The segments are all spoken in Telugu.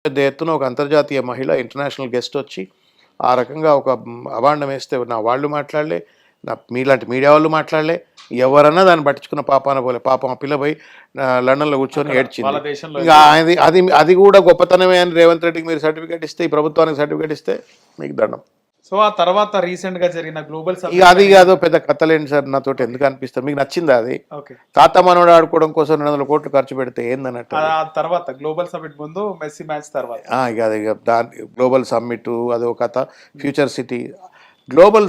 పెద్ద ఎత్తున ఒక అంతర్జాతీయ మహిళ ఇంటర్నేషనల్ గెస్ట్ వచ్చి ఆ రకంగా ఒక అవాండం వేస్తే నా వాళ్ళు మాట్లాడలే, నా మీలాంటి మీడియా వాళ్ళు మాట్లాడలే, ఎవరన్నా దాన్ని పట్టించుకున్న పాపాన పోలే. పాపం ఆ పిల్ల పోయి లండన్లో కూర్చొని ఏడ్చింది. ఇంకా అది అది అది కూడా గొప్పతనమే అని రేవంత్ రెడ్డికి మీరు సర్టిఫికేట్ ఇస్తే, ఈ ప్రభుత్వానికి సర్టిఫికేట్ ఇస్తే మీకు దండం. సో ఆ తర్వాత రీసెంట్ గా జరిగిన గ్లోబల్ ఇక అది కాదు పెద్ద కథలేండి సార్, నాతోటి ఎందుకు అనిపిస్తుంది మీకు నచ్చిందా అది? తాత మనోడు ఆడుకోవడం కోసం 200 కోట్లు ఖర్చు పెడితే ఏందన్నట్టు. ఆ తర్వాత గ్లోబల్ సమ్మిట్ ముందు మెస్సీ మ్యాచ్ తర్వాత ఇక అది దాని గ్లోబల్ సమ్మిట్ అది ఒక కథ. ఫ్యూచర్ సిటీ గ్లోబల్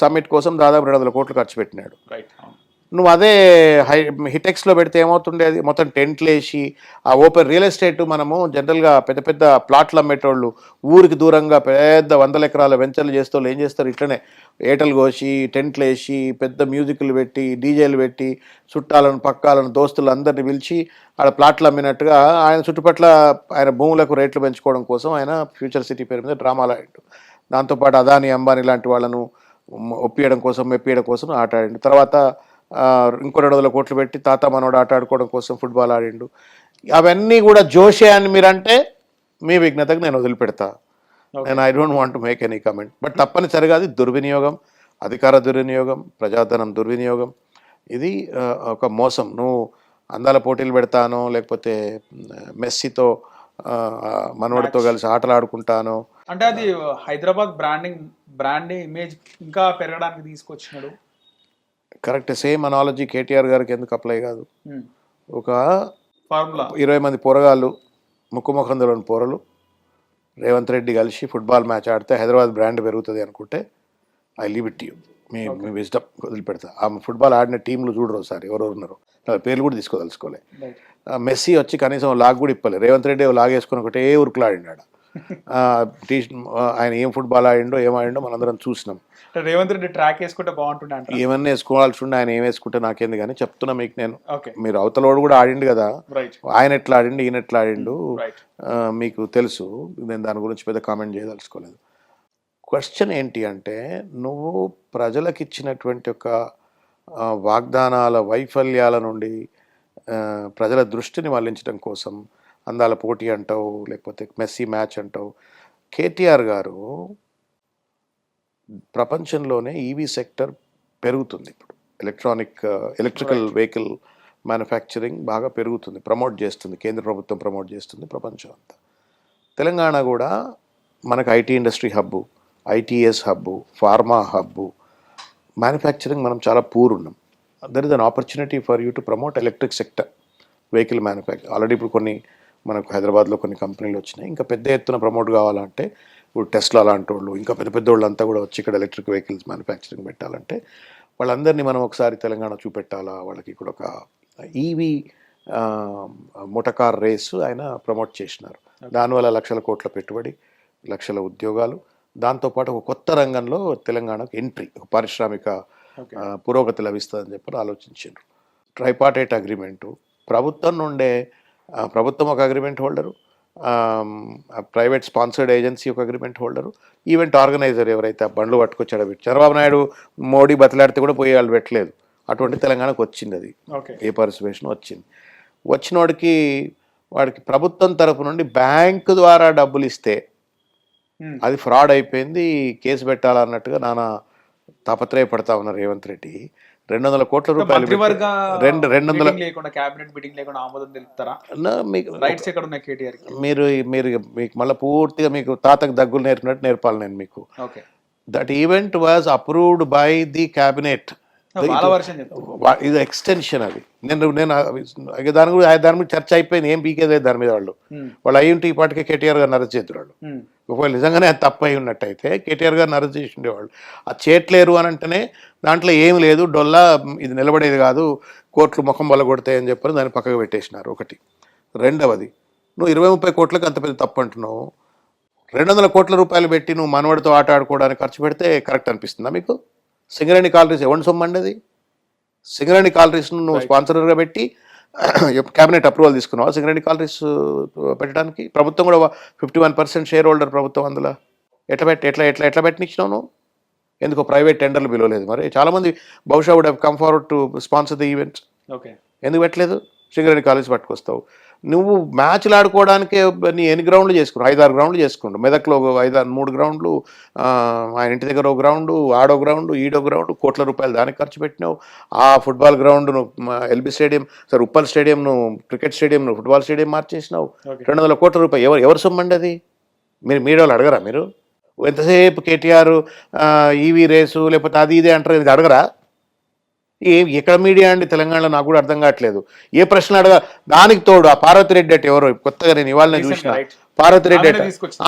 సమ్మిట్ కోసం దాదాపు 200 కోట్లు ఖర్చు పెట్టినాడు. నువ్వు అదే హిటెక్స్లో పెడితే ఏమవుతుండే? అది మొత్తం టెంట్లు వేసి ఆ ఓపెన్ రియల్ ఎస్టేట్ మనము జనరల్గా పెద్ద పెద్ద ప్లాట్లు అమ్మేటోళ్ళు ఊరికి దూరంగా పెద్ద 100 ఎకరాల వెంచర్లు చేస్తూ ఏం చేస్తారు, ఇట్లనే ఏటలు కోసి టెంట్లు వేసి పెద్ద మ్యూజిక్లు పెట్టి డీజేలు పెట్టి చుట్టాలను పక్కాలను దోస్తులు అందరిని పిలిచి ఆడ ప్లాట్లు అమ్మినట్టుగా ఆయన చుట్టుపట్ల ఆయన భూములకు రేట్లు పెంచుకోవడం కోసం ఆయన ఫ్యూచర్ సిటీ పేరు మీద డ్రామాలు ఆడిండు. దాంతోపాటు అదాని అంబానీ లాంటి వాళ్ళను మెప్పియడం కోసం ఆట ఆడిండు. తర్వాత ఇంకో 200 కోట్లు పెట్టి తాత మనోడు ఆట ఆడుకోవడం కోసం ఫుట్బాల్ ఆడిండు. అవన్నీ కూడా జోషే అని మీరంటే మీ విఘ్నతకు నేను వదిలిపెడతా. నేను I don't want to make any comment. But తప్పనిసరిగా అది దుర్వినియోగం, అధికార దుర్వినియోగం, ప్రజాధనం దుర్వినియోగం. ఇది ఒక మోసం. నువ్వు అందాల పోటీలు పెడతానో లేకపోతే మెస్సీతో మనోడితో కలిసి ఆటలు ఆడుకుంటానో అంటే అది హైదరాబాద్ బ్రాండ్ ఇమేజ్ ఇంకా పెరగడానికి తీసుకొచ్చినాడు. కరెక్ట్. సేమ్ అనాలజీ కేటీఆర్ గారికి ఎందుకు అప్లై కాదు? ఒక ఫార్ములా 20 మంది పోరగాళ్ళు ముక్కుముఖందులోని పోరలు రేవంత్ రెడ్డి కలిసి ఫుట్బాల్ మ్యాచ్ ఆడితే హైదరాబాద్ బ్రాండ్ పెరుగుతుంది అనుకుంటే ఐ లీవ్ ఇట్ యూ. మీ విజ్డమ్ వదిలిపెడతా. ఆ ఫుట్బాల్ ఆడిన టీంలు చూడరు ఒకసారి ఎవరెవరు ఉన్నారు, పేర్లు కూడా తీసుకోదలుచుకోలే. మెస్సీ వచ్చి కనీసం లాగ్ కూడా ఇప్పలే. రేవంత్ రెడ్డి లాగేసుకుని ఒకటే ఉరుకులాడినాడు. ఆయన ఏం ఫుట్బాల్ ఆడిండో ఏం ఆడిండో మనందరం చూసినాం. రేవంత్ రెడ్డి ట్రాక్ వేసుకుంటే బాగుంటుండే అంటే ఏమన్నా వేసుకోవాల్సి ఉండే, ఆయన ఏం వేసుకుంటే నాకేంది కానీ చెప్తున్నా మీకు నేను. మీరు అవతలోడు కూడా ఆడిండు కదా, ఆయన ఎట్లా ఆడిండు ఈయన ఎట్లా ఆడిండు మీకు తెలుసు. నేను దాని గురించి పెద్ద కామెంట్ చేయదలుచుకోలేదు. క్వశ్చన్ ఏంటి అంటే, నువ్వు ప్రజలకు ఇచ్చినటువంటి ఒక వాగ్దానాల వైఫల్యాల నుండి ప్రజల దృష్టిని మళ్లించడం కోసం అందాల పోటీ అంటావు, లేకపోతే మెస్సీ మ్యాచ్ అంటావు. కేటీఆర్ గారు ప్రపంచంలోనే ఈవీ సెక్టర్ పెరుగుతుంది ఇప్పుడు. ఎలక్ట్రికల్ వెహికల్ మ్యానుఫ్యాక్చరింగ్ బాగా పెరుగుతుంది, ప్రమోట్ చేస్తుంది, కేంద్ర ప్రభుత్వం ప్రమోట్ చేస్తుంది ప్రపంచం అంతా. తెలంగాణ కూడా మనకు IT industry hub, ITS hub, pharma hub, manufacturing మనం చాలా పూర్ ఉన్నాం. There is an opportunity for you to promote electric sector, vehicle manufacture. Already ఇప్పుడు కొన్ని మనకు హైదరాబాద్లో కొన్ని కంపెనీలు వచ్చినాయి. ఇంకా పెద్ద ఎత్తున ప్రమోట్ కావాలంటే ఇప్పుడు టెస్లా లాంటి వాళ్ళు ఇంకా పెద్ద పెద్ద వాళ్ళంతా కూడా వచ్చి ఇక్కడ ఎలక్ట్రిక్ వెహికల్స్ మ్యానుఫ్యాక్చరింగ్ పెట్టాలంటే వాళ్ళందరినీ మనం ఒకసారి తెలంగాణ చూపెట్టాలా. వాళ్ళకి ఇక్కడ ఒక ఈవీ మోటార్ రేసు ఆయన ప్రమోట్ చేసినారు. దానివల్ల లక్షల కోట్ల పెట్టుబడి, లక్షల ఉద్యోగాలు, దాంతోపాటు ఒక కొత్త రంగంలో తెలంగాణకు ఎంట్రీ, ఒక పారిశ్రామిక పురోగతి లభిస్తుందని చెప్పి ఆలోచించారు. ట్రైపార్టైట్ అగ్రిమెంటు, ప్రభుత్వం నుండే ప్రభుత్వం ఒక agreement holder, private sponsored agency ఒక అగ్రిమెంట్ హోల్డరు, ఈవెంట్ ఆర్గనైజర్ ఎవరైతే ఆ బండ్లు పట్టుకొచ్చాడో చంద్రబాబు నాయుడు మోడీ బతలాడితే కూడా పోయే వాళ్ళు పెట్టలేదు. అటువంటి తెలంగాణకు వచ్చింది అది, ఏ పార్టిసిపేషన్ వచ్చింది. వచ్చినోడికి వాడికి ప్రభుత్వం తరపు నుండి బ్యాంకు ద్వారా డబ్బులు ఇస్తే అది ఫ్రాడ్ అయిపోయింది, కేసు పెట్టాలన్నట్టుగా నానా తాపత్రయపడతా ఉన్నారు రేవంత్ రెడ్డి. 200 కోట్ల రూపాయలు మీరు మీకు మళ్ళీ పూర్తిగా మీకు తాతకు దగ్గులు నేర్పినట్టు నేర్పాలి నేను మీకు. That event was approved by the cabinet. ఇది ఎక్స్టెన్షన్. అది నేను దాని గురించి చర్చ అయిపోయింది, ఏం పీకేది దాని మీద. వాళ్ళు అయ్యి ఉంటే ఈ పాటికే కేటీఆర్ గారు అరెస్ట్ చేతురాళ్ళు. ఒకవేళ నిజంగానే అది తప్పు అయి ఉన్నట్టయితే కేటీఆర్ గారిని అరెస్ట్ చేసి ఉండేవాళ్ళు. అది చేయట్లేరు అని అంటేనే దాంట్లో ఏం లేదు, డొల్లా, ఇది నిలబడేది కాదు, కోట్లు ముఖం బల్ల కొడతాయని చెప్పని దాన్ని పక్కకు పెట్టేసినారు. ఒకటి. రెండవది, నువ్వు 20-30 కోట్లకు అంత పెద్ద తప్పు అంటున్నావు. 200 కోట్ల రూపాయలు పెట్టి నువ్వు మనవడితో ఆట ఆడుకోవడానికి ఖర్చు పెడితే కరెక్ట్ అనిపిస్తుందా మీకు? సింగరేణి కాలరీస్ ఎవరి సొమ్మండి అది? సింగరేణి కాలరీస్ను నువ్వు స్పాన్సర్గా పెట్టి క్యాబినెట్ అప్రూవల్ తీసుకున్నావా సింగరేణి కాలరీస్ పెట్టడానికి? ప్రభుత్వం కూడా 51% షేర్ హోల్డర్ ప్రభుత్వం. అందులో ఎట్లా పెట్టినిచ్చినావు నువ్వు? ఎందుకో ప్రైవేట్ టెండర్లు పిలవలేదు మరి? చాలామంది బహుశా would have come forward to sponsor the events. ఎందుకు పెట్టలేదు? సింగరేణి కాలరీస్ పట్టుకొస్తావు. నువ్వు మ్యాచ్లు ఆడుకోవడానికే నీ ఎన్ని గ్రౌండ్లు చేసుకున్నావు? 5-6 గ్రౌండ్లు చేసుకుంటు. మెదక్లో ఒక 3 గ్రౌండ్లు, ఆయన ఇంటి దగ్గర ఒక గ్రౌండు, ఆడో గ్రౌండు, ఈడో గ్రౌండు, కోట్ల రూపాయలు దానికి ఖర్చు పెట్టినావు. ఆ ఫుట్బాల్ గ్రౌండ్ను ఎల్బీ స్టేడియం, సార్ ఉప్పల్ స్టేడియంను క్రికెట్ స్టేడియంను ఫుట్బాల్ స్టేడియం మార్చేసినావు. 200 కోట్ల రూపాయలు. ఎవరు సొమ్మండి అది? మీరు మీడియా వాళ్ళు అడగరా? మీరు ఎంతసేపు కేటీఆర్ ఈవీ రేసు లేకపోతే అది ఇదే అంటారు, ఇది అడగరా? ఎక్కడ మీడియా అండి తెలంగాణలో? నాకు కూడా అర్థం కావట్లేదు. ఏ ప్రశ్న అడగా? దానికి తోడు ఆ పార్వతిరెడ్డి అట ఎవరో కొత్తగా నేను ఇవాళ చూసిన పార్వతిరెడ్డి అట,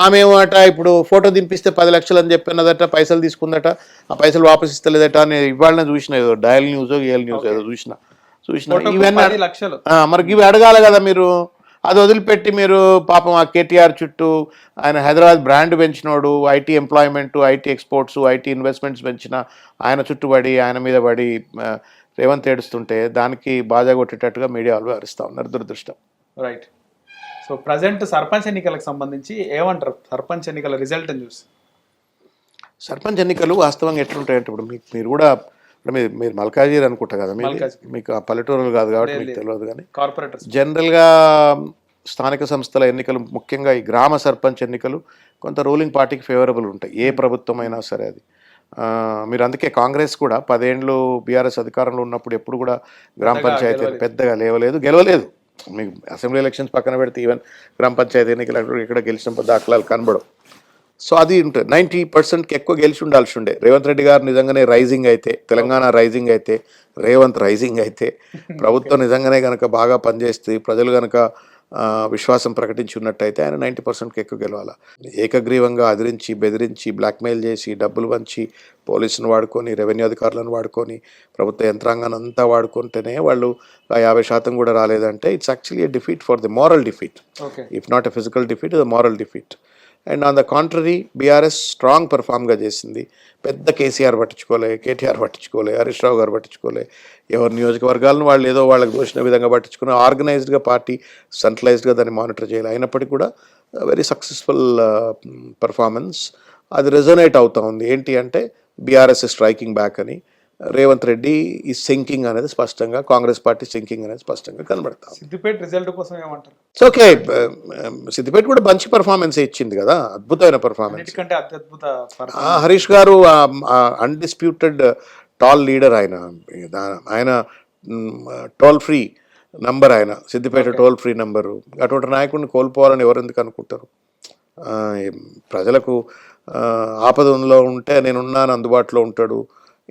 ఆమె అట ఇప్పుడు ఫోటో దింపిస్తే 10 లక్షలు అని చెప్పినదట, పైసలు తీసుకుందట, ఆ పైసలు వాపస్ ఇస్తలేదట అని ఇవాళ చూసిన. ఏదో డయల్ న్యూస్ ఏల్ న్యూస్ ఏదో చూసిన. ఇవన్నీ మరి ఇవి అడగాలి కదా మీరు. అది వదిలిపెట్టి మీరు పాపం ఆ కేటీఆర్ చుట్టూ ఆయన హైదరాబాద్ బ్రాండ్ పెంచినోడు, IT employment, IT exports, IT investments పెంచిన ఆయన చుట్టుబడి ఆయన మీద పడి రేవంత్ ఏడుస్తుంటే దానికి బాజా కొట్టేటట్టుగా మీడియా వాళ్ళు వ్యవహరిస్తూ ఉన్నారు. దురదృష్టం. రైట్. సో ప్రజెంట్ సర్పంచ్ ఎన్నికలకు సంబంధించి ఏమంటారు? సర్పంచ్ ఎన్నికల రిజల్ట్ చూసి. సర్పంచ్ ఎన్నికలు వాస్తవంగా ఎట్లుంటాయంటే ఇప్పుడు మీరు కూడా మీరు మల్కాజీర్ అనుకుంటా కదా, మీకు ఆ పల్లెటూరులు కాదు కాబట్టి మీకు తెలియదు. కానీ కార్పొరేటర్స్ జనరల్గా స్థానిక సంస్థల ఎన్నికలు, ముఖ్యంగా ఈ గ్రామ సర్పంచ్ ఎన్నికలు కొంత రూలింగ్ పార్టీకి ఫేవరబుల్ ఉంటాయి, ఏ ప్రభుత్వం అయినా సరే. అది మీరు అందుకే కాంగ్రెస్ కూడా 10 ఏళ్ళు బీఆర్ఎస్ అధికారంలో ఉన్నప్పుడు ఎప్పుడు కూడా గ్రామ పంచాయతీ పెద్దగా లేవలేదు, గెలవలేదు. మీకు అసెంబ్లీ ఎలక్షన్స్ పక్కన పెడితే ఈవెన్ గ్రామ పంచాయతీ ఎన్నికలు ఇక్కడ గెలిచిన దాఖలాలు కనబడవు. సో అది ఉంటుంది. 90%కి ఎక్కువ గెలిచి ఉండాల్సి ఉండే. రేవంత్ రెడ్డి గారు నిజంగానే రైజింగ్ అయితే, తెలంగాణ రైజింగ్ అయితే, రేవంత్ రైజింగ్ అయితే, ప్రభుత్వం నిజంగానే కనుక బాగా పనిచేస్తే, ప్రజలు కనుక విశ్వాసం ప్రకటించి ఉన్నట్టయితే ఆయన 90%కి ఎక్కువ గెలవాలి. ఏకగ్రీవంగా అదిరించి, బెదిరించి, బ్లాక్మెయిల్ చేసి, డబ్బులు వంచి, పోలీసును వాడుకొని, రెవెన్యూ అధికారులను వాడుకొని, ప్రభుత్వ యంత్రాంగాన్ని అంతా వాడుకుంటేనే వాళ్ళు 50% కూడా రాలేదంటే it's actually a defeat for the moral defeat. If not a physical defeat, is moral defeat. And on the contrary BRS strong పర్ఫామ్గా చేసింది. పెద్ద కేసీఆర్ పట్టించుకోలే, కేటీఆర్ పట్టించుకోలే, హరీష్ రావు గారు పట్టించుకోలే, ఎవరి నియోజకవర్గాలను వాళ్ళు ఏదో వాళ్ళకి దోచిన విధంగా పట్టించుకుని ఆర్గనైజ్డ్గా పార్టీ సెంట్రలైజ్డ్గా దాన్ని మానిటర్ చేయాలి. అయినప్పటికీ కూడా వెరీ సక్సెస్ఫుల్ పర్ఫార్మెన్స్. అది రెజొనేట్ అవుతూ ఉంది. ఏంటి అంటే బీఆర్ఎస్ స్ట్రైకింగ్ బ్యాక్ అని, రేవంత్ రెడ్డి ఈ సింకింగ్ అనేది స్పష్టంగా, కాంగ్రెస్ పార్టీ సింకింగ్ అనేది స్పష్టంగా కనబడతాం. సిద్దిపేట రిజల్ట్ కోసం ఏమంటారు? ఓకే, సిద్దిపేట కూడా మంచి పర్ఫార్మెన్స్ ఇచ్చింది కదా, అద్భుతమైన పర్ఫార్మెన్స్. హరీష్ గారు అన్డిస్ప్యూటెడ్ టాల్ లీడర్. ఆయన టోల్ ఫ్రీ నంబర్, ఆయన సిద్దిపేట టోల్ ఫ్రీ నంబరు. అటువంటి నాయకుడిని కోల్పోవాలని ఎవరు ఎందుకు అనుకుంటారు? ప్రజలకు ఆపదలో ఉంటే నేనున్నాను, అందుబాటులో ఉంటాడు.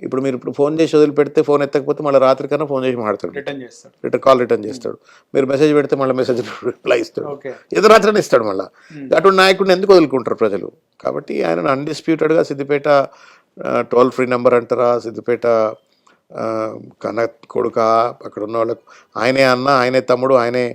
ఇప్పుడు మీరు ఫోన్ చేసి వదిలిపెడితే ఫోన్ ఎత్తకపోతే మళ్ళీ రాత్రి కన్నా ఫోన్ చేసి మాట్లాడతాడు, రిటర్న్ చేస్తాడు. మీరు మెసేజ్ పెడితే మళ్ళీ మెసేజ్ రిప్లై ఇస్తాడు, ఏదో రాత్రి ఇస్తాడు. మళ్ళీ అటువంటి నాయకుడిని ఎందుకు వదులుకుంటారు ప్రజలు? కాబట్టి ఆయన అన్డిస్ప్యూటెడ్గా సిద్దిపేట టోల్ ఫ్రీ నెంబర్ అంటారా, సిద్దిపేట కన్న కొడుక, అక్కడ ఉన్న వాళ్ళకు ఆయనే అన్న, ఆయనే తమ్ముడు, ఆయనే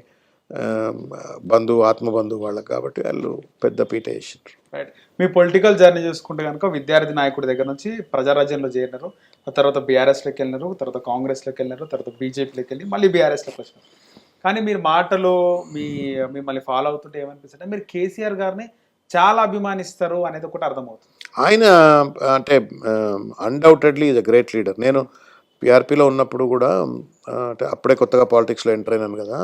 బంధువు, ఆత్మబంధువు వాళ్ళకి. కాబట్టి వాళ్ళు పెద్ద పీట వేసిండ్రు. రైట్. మీ పొలిటికల్ జర్నీ చూసుకుంటే కనుక విద్యార్థి నాయకుడి దగ్గర నుంచి ప్రజారాజ్యంలో చేరినారు, ఆ తర్వాత బీఆర్ఎస్లోకి వెళ్ళినారు, తర్వాత కాంగ్రెస్లోకి వెళ్ళినారు, తర్వాత బీజేపీలోకి వెళ్ళి మళ్ళీ బీఆర్ఎస్లోకి వచ్చినారు. కానీ మీరు మాటలు మిమ్మల్ని ఫాలో అవుతుంటే ఏమనిపిస్తుంది? మీరు కేసీఆర్ గారిని చాలా అభిమానిస్తారు అనేది ఒకటి అర్థమవుతుంది. ఆయన అంటే undoubtedly is a great leader. నేను పిఆర్పీలో ఉన్నప్పుడు కూడా, అంటే అప్పుడే కొత్తగా పాలిటిక్స్లో ఎంటర్ అయినాను కదా,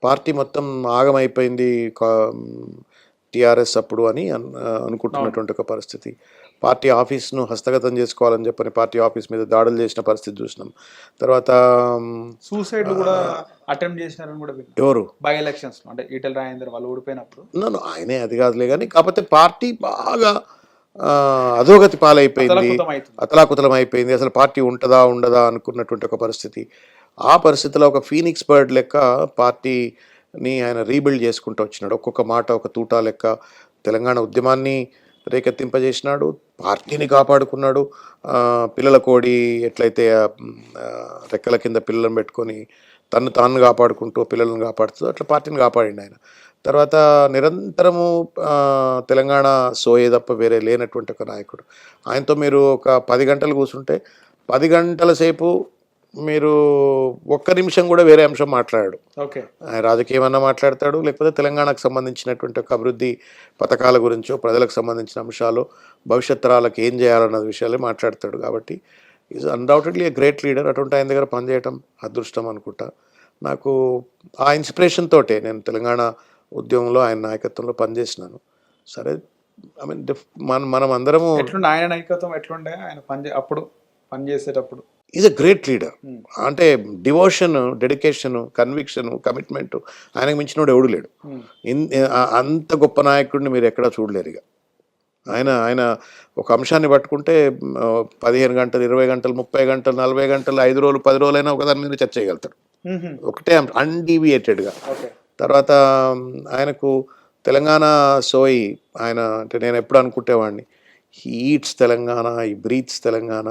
పార్టీ మొత్తం ఆగమైపోయింది టీఆర్ఎస్ అప్పుడు అని అనుకుంటున్నటువంటి ఒక పరిస్థితి. పార్టీ ఆఫీస్ను హస్తగతం చేసుకోవాలని చెప్పని పార్టీ ఆఫీస్ మీద దాడులు చేసిన పరిస్థితి చూసినాం. తర్వాత సూసైడ్ కూడా అటెంప్ట్ చేసినారని కూడా ఎవరు బై ఎలక్షన్స్ అంటే ఈటెల రాజేందర్ వాళ్ళు ఓడిపోయినప్పుడు. నన్ను ఆయనే అది కాదులే కానీ, కాకపోతే పార్టీ బాగా అధోగతి పాలైపోయింది, అతలాకుతలం అయిపోయింది. అసలు పార్టీ ఉంటుందా ఉండదా అనుకున్నటువంటి ఒక పరిస్థితి. ఆ పరిస్థితిలో ఒక ఫీనిక్స్ బర్డ్ లెక్క పార్టీని ఆయన రీబిల్డ్ చేసుకుంటూ వచ్చినాడు. ఒక్కొక్క మాట ఒక తూటా లెక్క తెలంగాణ ఉద్యమాన్ని రేకెత్తింపజేసినాడు, పార్టీని కాపాడుకున్నాడు. పిల్లల కోడి ఎట్లయితే రెక్కల కింద పిల్లలను పెట్టుకొని తాను కాపాడుకుంటూ పిల్లలను కాపాడుతూ అట్లా పార్టీని కాపాడిండు ఆయన. తర్వాత నిరంతరము తెలంగాణ సోయే తప్ప వేరే లేనటువంటి ఒక నాయకుడు. ఆయనతో మీరు ఒక 10 గంటలు కూర్చుంటే 10 గంటల సేపు మీరు ఒక్క నిమిషం కూడా వేరే అంశం మాట్లాడాడు. ఆయన రాజకీయం అన్నా మాట్లాడతాడు, లేకపోతే తెలంగాణకు సంబంధించినటువంటి ఒక అభివృద్ధి పథకాల గురించో, ప్రజలకు సంబంధించిన అంశాలు, భవిష్యత్ తరాలకు ఏం చేయాలన్న విషయాలే మాట్లాడతాడు. కాబట్టి is undoubtedly a great leader. అటువంటి ఆయన దగ్గర పనిచేయటం అదృష్టం అనుకుంటా. నాకు ఆ ఇన్స్పిరేషన్ తోటే నేను తెలంగాణ ఉద్యమంలో ఆయన నాయకత్వంలో పనిచేసినాను. సరే, ఐ మీన్ మనం అందరము ఎట్లుండే ఆయన నాయకత్వం, ఎట్లుండే ఆయన అప్పుడు పనిచేసేటప్పుడు? Is a great leader. అంటే డివోషన్, డెడికేషన్, కన్విక్షన్, కమిట్మెంట్ ఆయనకు మించినోడు ఎవడు లేడు. అంత గొప్ప నాయకుడిని మీరు ఎక్కడా చూడలేరు. ఇక ఆయన ఒక అంశాన్ని పట్టుకుంటే 15 గంటలు, 20 గంటలు, 30 గంటలు, 40 గంటలు, 5 రోజులు, 10 రోజులైనా ఒకదాని మీద చర్చ చేయగలుగుతాడు ఒకటే అన్డీవియేటెడ్గా. తర్వాత ఆయనకు తెలంగాణ సోయి, ఆయన అంటే నేను ఎప్పుడు అనుకుంటేవాడిని, హీ ఈట్స్ తెలంగాణ, ఈ బ్రీత్స్ తెలంగాణ.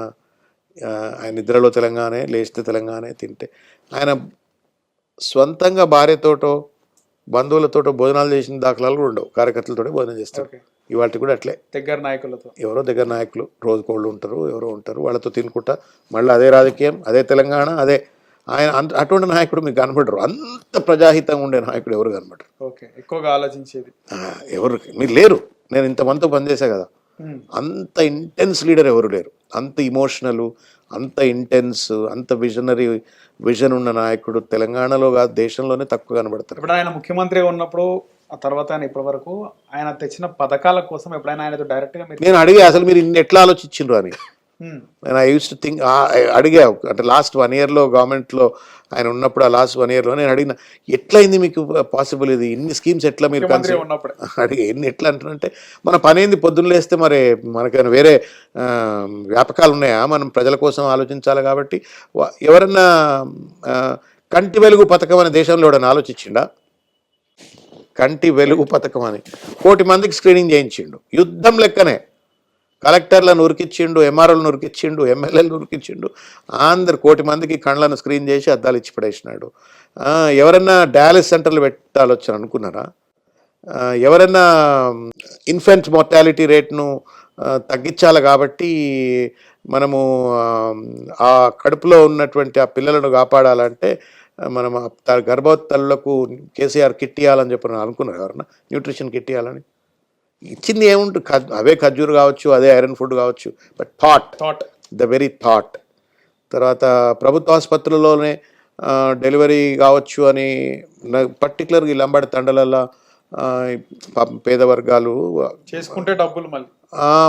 ఆయన నిద్రలో తెలంగాణే, లేస్తే తెలంగాణే, తింటే. ఆయన స్వంతంగా భార్యతోటో బంధువులతోటో భోజనాలు చేసిన దాఖలాలు కూడా ఉండవు. కార్యకర్తలతోటే భోజనం చేస్తారు. ఇవాళ కూడా అట్లే దగ్గర నాయకులతో, ఎవరో దగ్గర నాయకులు రోజుకోళ్ళు ఉంటారు, ఎవరో ఉంటారు, వాళ్ళతో తినుకుంటా మళ్ళీ అదే రాజకీయం, అదే తెలంగాణ, అదే ఆయన. అటువంటి నాయకుడు మీకు కనబడరు. అంత ప్రజాహితంగా ఉండే నాయకుడు ఎవరు కనబడరు. ఓకే, ఎక్కువగా ఆలోచించేది ఎవరు మీరు లేరు. నేను ఇంతమందితో పనిచేసా కదా, అంత ఇంటెన్స్ లీడర్ ఎవరు లేరు. అంత ఇమోషనల్, అంత ఇంటెన్స్, అంత విజన్ ఉన్న నాయకుడు తెలంగాణలో కాదు, దేశంలోనే తక్కువ కనబడతారు. ఇప్పుడు ఆయన ముఖ్యమంత్రి ఉన్నప్పుడు, ఆ తర్వాత ఆయన ఇప్పటి వరకు ఆయన తెచ్చిన పథకాల కోసం ఎప్పుడైనా ఆయనతో డైరెక్ట్ గా నేను అడిగా, అసలు మీరు ఇన్ని ఎట్లా ఆలోచించిండ్రు అని. నేను ఐ యూస్ టు థింక్, అడిగా. అంటే లాస్ట్ 1 yearలో గవర్నమెంట్లో ఆయన ఉన్నప్పుడు, ఆ లాస్ట్ 1 yearలో నేను అడిగిన, ఎట్లయింది మీకు పాసిబుల్ ఇది, ఇన్ని స్కీమ్స్ ఎట్లా మీరు అడిగా, ఎట్లా అంటున్నంటే, మన పని ఏంది, పొద్దున్న లేస్తే మరి మనకైనా వేరే వ్యాపకాలు ఉన్నాయా, మనం ప్రజల కోసం ఆలోచించాలి కాబట్టి. ఎవరన్నా కంటి వెలుగు పథకం అనే దేశంలో ఎవడన్నా ఆలోచించిండా? కంటి వెలుగు పథకం అని 1 కోటి మందికి స్క్రీనింగ్ చేయించిండు, యుద్ధం లెక్కనే. కలెక్టర్లను ఉరికిచ్చిండు, ఎంఆర్ఓలను ఉరికిచ్చిండు, ఎమ్మెల్యేలను ఉరికిచ్చిండు. 1 కోటి మందికి కళ్ళను స్క్రీన్ చేసి అద్దాలు ఇచ్చి పడేసినాడు. ఎవరన్నా డయాలిసిస్ సెంటర్లు పెట్టాలొచ్చని అనుకున్నారా? ఎవరన్నా ఇన్ఫెంట్ మోర్టాలిటీ రేట్ను తగ్గించాలి కాబట్టి మనము ఆ కడుపులో ఉన్నటువంటి ఆ పిల్లలను కాపాడాలంటే మనం గర్భవతి తల్లులకు కేసీఆర్ కిట్ ఇవ్వాలని చెప్పి అనుకున్నారు. ఎవరన్నా న్యూట్రిషన్ కిట్ ఇవ్వాలని ఇచ్చింది ఏముంటుంది? అవే ఖర్జూరు కావచ్చు, అదే ఐరన్ ఫుడ్ కావచ్చు, but thought, the very thought. తర్వాత ప్రభుత్వ ఆసుపత్రుల్లోనే డెలివరీ కావచ్చు అని పర్టికులర్గా ఈ లంబాడి తండలలో పేద వర్గాలు చేసుకుంటే డబ్బులు మళ్ళీ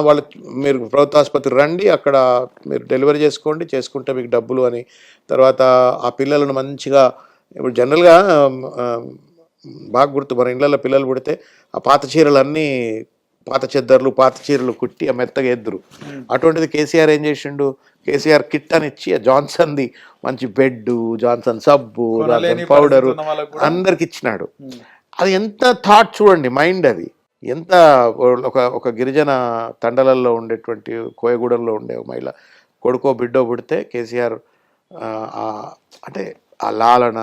వాళ్ళు, మీరు ప్రభుత్వ ఆసుపత్రి రండి, అక్కడ మీరు డెలివరీ చేసుకుంటే మీకు డబ్బులు అని. తర్వాత ఆ పిల్లలను మంచిగా, ఇప్పుడు జనరల్గా బాగా గుర్తు, మన ఇళ్ళల్లో పిల్లలు పుడితే ఆ పాత చీరలన్నీ, పాత చెద్దర్లు, పాత చీరలు కుట్టి ఆ మెత్తగా ఎద్దురు. అటువంటిది కేసీఆర్ ఏం చేసిండు, కేసీఆర్ కిట్ అని ఇచ్చి జాన్సన్ది మంచి బెడ్, జాన్సన్ సబ్బు, పౌడరు అందరికి ఇచ్చినాడు. అది ఎంత థాట్ చూడండి, మైండ్ అది ఎంత. ఒక గిరిజన తండలల్లో ఉండేటువంటి కోయగూడెంలో ఉండే మహిళ కొడుకో బిడ్డో పుడితే కేసీఆర్ అంటే ఆ లాలన,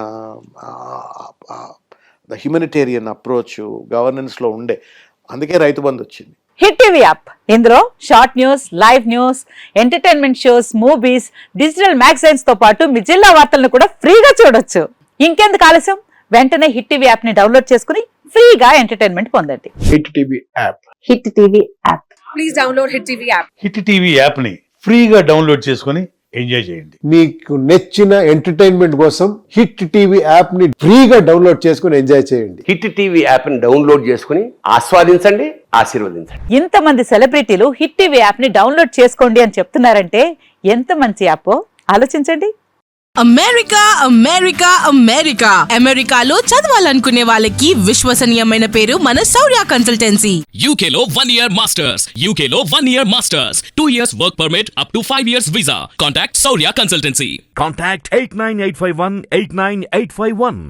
ద హ్యూమనిటేరియన్ అప్రోచ్ గవర్నెన్స్లో ఉండే. అందుకే రైతు బంధు వచ్చింది. హిట్ టీవీ యాప్, ఇందులో short news, live news, entertainment shows, movies, digital magazines తో పాటు మీ జిల్లా వార్తలను కూడా ఫ్రీగా చూడొచ్చు. ఇంకెందుకు ఆలస్యం, వెంటనే హిట్ టీవీ యాప్ ని డౌన్లోడ్ చేసుకుని ఫ్రీగా ఎంటర్టైన్మెంట్ పొందండి. Hit TV app, hit TV app, please download hit TV app. Hit TV app ని ఫ్రీగా డౌన్లోడ్ చేసుకుని ఎంజాయ్ చేయండి. మీకు నచ్చిన ఎంటర్టైన్మెంట్ కోసం హిట్ టీవీ యాప్ ని ఫ్రీగా డౌన్లోడ్ చేసుకుని ఎంజాయ్ చేయండి. హిట్ టీవీ యాప్ ని డౌన్లోడ్ చేసుకుని ఆస్వాదించండి, ఆశీర్వదించండి. ఇంతమంది సెలబ్రిటీలు హిట్ టీవీ యాప్ ని డౌన్లోడ్ చేసుకోండి అని చెప్తున్నారంటే ఎంత మంచి యాప్ ఆలోచించండి. అమెరికా అమెరికా అమెరికా అమెరికాలో చదవాలనుకునే వాళ్ళకి విశ్వసనీయమైన పేరు మన శౌర్య కన్సల్టెన్సీ. UK లో 1 year masters, UK లో 1 year masters, 2 years work permit up to 5 years visa. Contact Saurya Consultancy. Contact 89851 89851.